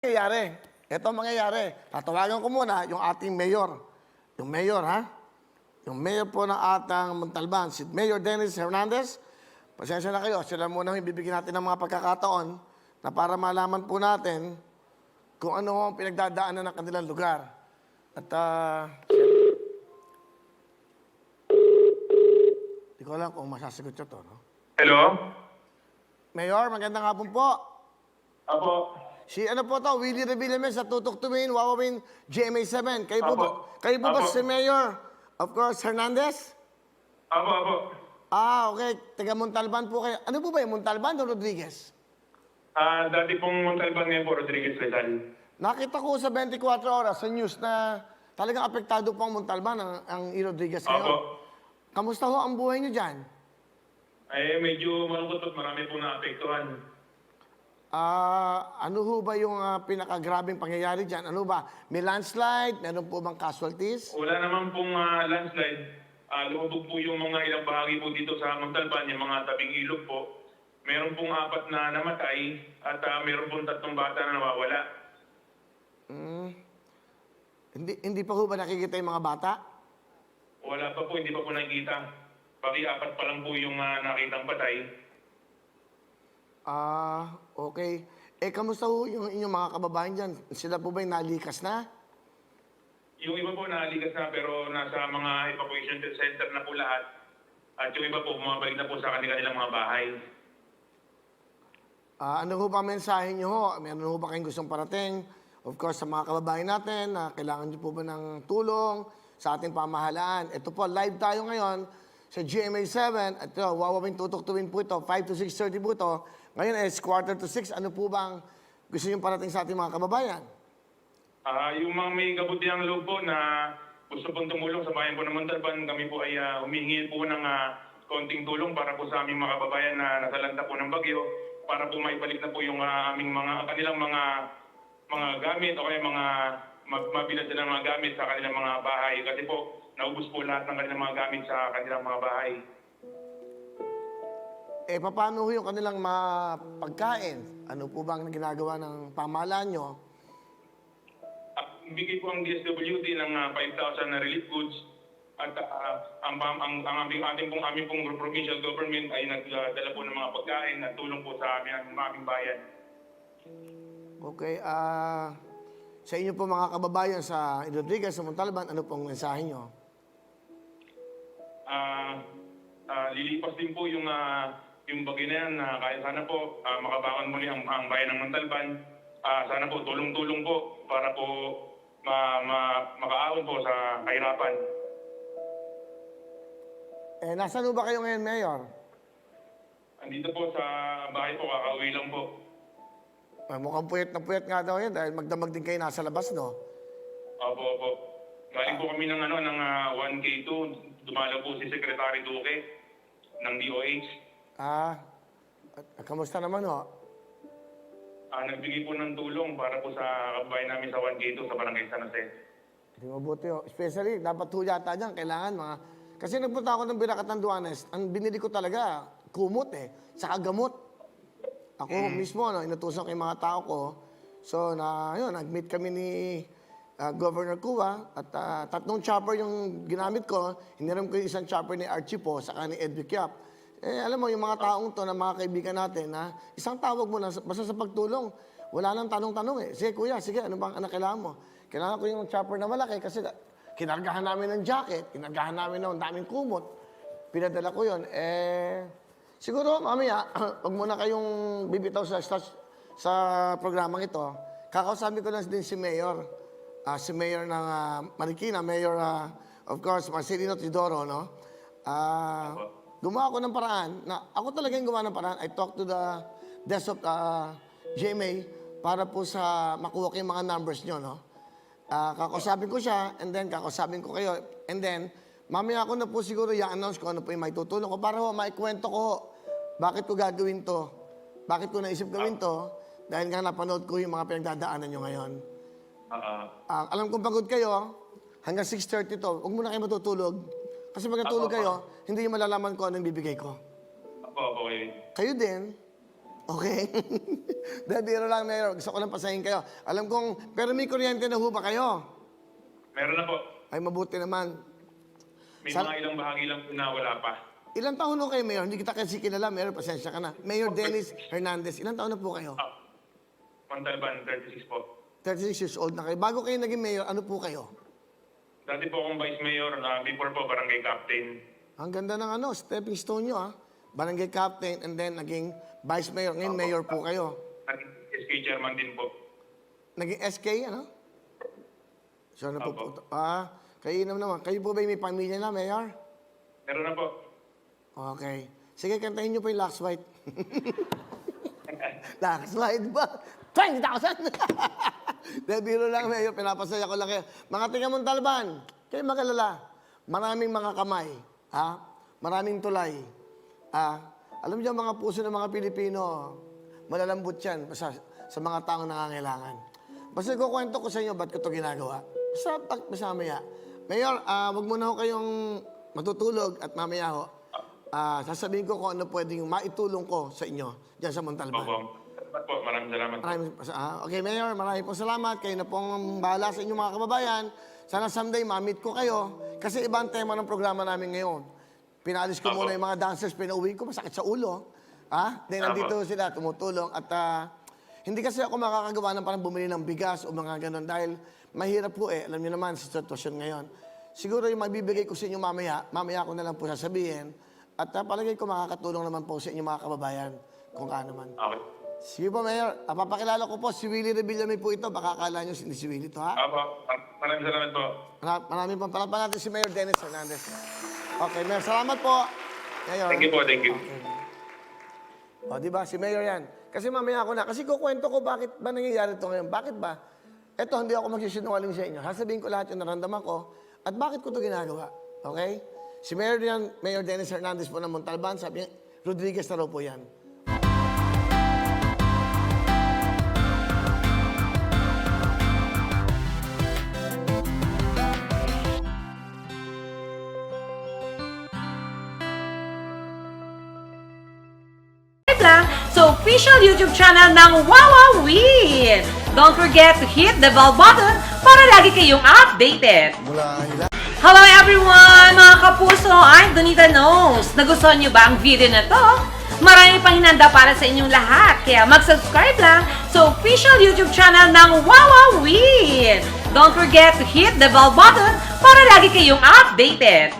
Mangyayari. Ito ang mangyayari. Tatawagan ko muna yung ating mayor. Yung mayor, ha? Yung mayor po ng atang Montalban, si Mayor Dennis Hernandez. Pasensya na kayo, sila muna yung bibigyan natin ng mga pagkakataon na para malaman po natin kung ano ang pinagdadaanan ng kanilang lugar. At, di ko alam kung masasagot siya to, no? Hello? Mayor, magandang hapon po. Apo. Si ano po to, Willie Revillames sa Tutok Tuwin, Wawawin, GMA7. Kayo po, kayo po ba Apo. si Mayor, of course, Hernandez? Apo. Okay. Taga Montalban po kayo. Ano po ba yung Montalban o Rodriguez? Dati pong Montalban ngayon po, Rodriguez Rizal. Nakita ko sa 24 oras sa news na talagang apektado po ang Montalban, ang Rodriguez ngayon. Apo. Kamusta ho ang buhay niyo dyan? Medyo malungkot at marami pong naapektuhan. Ano ho ba yung pinakagrabing pangyayari dyan? Ano ba? May landslide? Meron po bang casualties? Wala naman pong landslide. Lumubog po yung mga ilang bahagi po dito sa Montalban, yung mga tabing ilog po. Meron pong 4 na namatay at meron pong 3 bata na nawawala. Hindi pa ho ba nakikita yung mga bata? Wala pa po, hindi pa po nakikita. Paki 4 pa lang po yung nakitang patay. Okay. Kamusta ho yung inyong mga kababayan dyan? Sila po ba yung nalikas na? Yung iba po naligas na pero nasa mga evacuation center na po lahat. At yung iba po bumabalik na po sa kanilang mga bahay. Ano ho ba ang mensahe nyo ho? Meron ho ba kayong gustong parating? Of course, sa mga kababayan natin, na kailangan nyo po ba ng tulong sa ating pamahalaan? Ito po, live tayo ngayon sa GMA7. At ito, Wawawin Tutok Tuwin po ito, 5 to 6:30 po ito. Ngayon is 5:45. Ano po bang gusto nyo parating sa ating mga kababayan? Yung mga may kabutihang loob po na gusto pong tumulong sa bayan po ng Montalban, kami po ay humihingi po ng konting tulong para po sa aming mga kababayan na nasalanta po ng bagyo, para po maibalik na po yung kanilang mga gamit o kaya mabilad sila ng mga gamit sa kanilang mga bahay. Kasi po, naubos po lahat ng kanilang mga gamit sa kanilang mga bahay. Paano ho yung kanilang pagkain? Ano po bang ginagawa ng pamahalaan nyo? Bigay po ang DSWD ng 5,000 na relief goods at ang aming pong provincial government ay nagdala po ng mga pagkain at tulong po sa aming bayan. Okay, sa inyo po mga kababayan sa Rodriguez, sa Montalban, ano pong mensahe nyo? Lilipas din po yung bagay na yan, kaya sana po makabangon muli ang bayan ng Montalban. Sana po tulong-tulong po para po makaahon po sa kahirapan. Nasaan ho ba kayo ngayon, Mayor? Andito po sa bahay po, kakauwi lang po. Mukhang puyat na puyat nga daw yan dahil magdamag din kayo nasa labas, no? Opo. Galing po kami ng 1K2, dumalaw po si Secretary Duque ng DOH. Kamusta naman, ho? Nagbigay po ng tulong para po sa kababayan namin sa 1K2 sa Barangay San Jose. Hindi mabuti, ho. Especially, dapat ho yata dyan, kailangan mga... Kasi nagpunta ako ng Birakat ng Duanes, ang binili ko talaga, kumot saka gamot. Ako mismo, inutusan ko yung mga tao ko. So, nag-meet kami ni Governor Cua at 3 chopper yung ginamit ko. Hiniram ko yung isang chopper ni Archie po, saka ni Edvic Yap. Alam mo, yung mga taong to na mga kaibigan natin, isang tawag mo na, basta sa pagtulong, wala nang tanong-tanong Sige, kuya, sige, ano bang kailangan mo? Kailangan ko yung chopper na malaki kasi kinargahan namin ng jacket, kinargahan namin ng daming kumot. Pinadala ko yun. Siguro, mamaya, huwag muna kayong bibitaw sa programang ito. Kakausapin ko lang din si Mayor. Si Mayor ng Marikina, Mayor, of course, Marcelino Tidoro, no? Gumawa ako ng paraan na ako talaga yung gumawa ng paraan. I talked to the desk of GMA para po sa makuha ko yung mga numbers nyo, no? Kakausapin ko siya, and then kakausapin ko kayo, and then mamaya ako na po siguro i-announce ko ano po yung may tutulong ko para maikwento ko bakit ko gagawin to, bakit ko naisip gawin to, dahil nga napanood ko yung mga pinagdadaanan nyo ngayon. Alam kong pagod kayo, hanggang 6:30 to, huwag muna kayo matutulog. Kasi pag natulog kayo, hindi yung malalaman ko anong bibigay ko. Opo. Kayo din, Okay? Dahil biro lang, Mayor. Gusto ko lang pasahin kayo. Alam kong, pero may kuryente na ho ba kayo? Meron na po. Ay, mabuti naman. May Sal- mga ilang bahagi lang po na wala pa. Ilang taon na kayo, Mayor? Hindi kita kasi kilala, Mayor. Pasensya ka na. Mayor Dennis Hernandez, ilang taon na po kayo? Montalban, 36 po. 36 years old na kayo. Bago kayo naging Mayor, ano po kayo? Dati po akong Vice Mayor, before po Barangay Captain. Ang ganda ng stepping stone nyo, ha? Barangay Captain and then naging Vice Mayor. Ngayon, Mayor po kayo. Naging SK Chairman din po. Naging SK, ano? So, ano po Opo. po? Kayo naman. Kayo po ba may pamilya na, Mayor? Meron na po. Okay. Sige, kantahin nyo po yung Lux White. Lux White ba? 20,000! Dahil biro lang, Mayor. Pinapasaya ko lang kayo. Mga tiga Montalban, kayo magalala. Maraming mga kamay. Maraming tulay. Alam niyo, mga puso ng mga Pilipino, malalambot yan sa mga taong nangangailangan. Basta kukwento ko sa inyo, ba't ko ito ginagawa? Basta mamaya. Mayor, wag muna ho kayong matutulog at mamaya ho, sasabihin ko kung ano pwedeng maitulong ko sa inyo dyan sa Montalban. Opo. Salamat po. Maraming salamat po. Okay, Mayor, maraming pong salamat. Kayo na pong bahala sa inyong mga kababayan. Sana someday ma-meet ko kayo. Kasi iba ang tema ng programa namin ngayon. Pinalis ko Apo. muna yung mga dancers, pinauwi ko, masakit sa ulo. Then nandito sila, tumutulong. At hindi kasi ako makakagawa ng parang bumili ng bigas o mga ganun dahil mahirap po Alam niyo naman sa sitwasyon ngayon. Siguro yung mabibigay ko sa inyo mamaya ko na lang po sasabihin. At palagay ko makakatulong naman po sa inyong mga kababayan kung ano man. Okay. Sige po, Mayor. Papakilala ko po, si Willie Revillame po ito. Baka akala nyo si Willie ito, ha? Opo. Maraming salamat po. Maraming pang palapan natin si Mayor Dennis Hernandez. Okay, Mayor. Salamat po. Mayor. Thank you po. Thank you. O, di ba? Si Mayor yan. Kasi mamaya ako na. Kasi kukwento ko bakit ba nangyayari ito ngayon. Bakit ba? Ito, hindi ako magsisinungaling sa inyo. Sasabihin ko lahat yung naramdaman ko at bakit ko ito ginagawa. Okay? Si Mayor yan, Mayor Dennis Hernandez po ng Montalban. Sabi niya, Rodriguez na raw po yan. lang sa official YouTube channel ng Wowowin. Don't forget to hit the bell button para lagi kayong updated. Hello everyone! Mga kapuso, I'm Donita Knows. Nagustuhan niyo ba ang video na to? Marami pang hinanda para sa inyong lahat, kaya mag-subscribe lang sa official YouTube channel ng Wowowin. Don't forget to hit the bell button para lagi kayong updated.